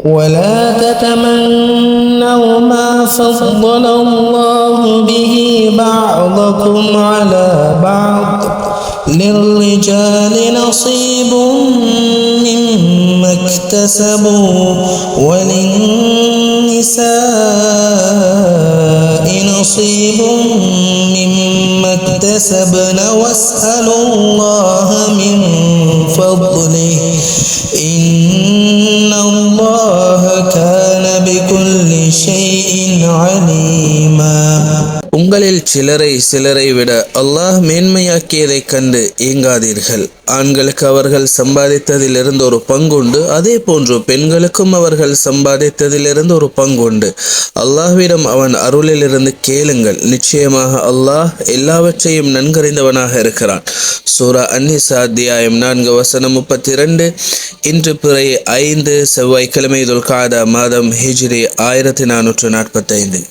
ولا تتمنوا ما فضل الله به بعضكم على بعض للرجال نصيب مما اكتسبوا وللنساء نصيب مما اكتسبن واسألوا الله من فضله إن الله كان بكل شيء عليما. உங்களில் சிலரை விட அல்லாஹ் மேன்மையாக்கியதைக் கண்டு ஏங்காதீர்கள். ஆண்களுக்கு அவர்கள் சம்பாதித்ததிலிருந்து ஒரு பங்குண்டு, அதே போன்று பெண்களுக்கும் அவர்கள் சம்பாதித்ததிலிருந்து ஒரு பங்குண்டு. அல்லாஹ்விடம் அவன் அருளிலிருந்து கேளுங்கள். நிச்சயமாக அல்லாஹ் எல்லாவற்றையும் நன்கறிந்தவனாக இருக்கிறான். சூரா அந்நிசா அத்தியாயம் 4 வசனம் 32. இன்று பிறை 5 செவ்வாய்க்கிழமை துல்காதா மாதம் ஹிஜ்ரி 1445.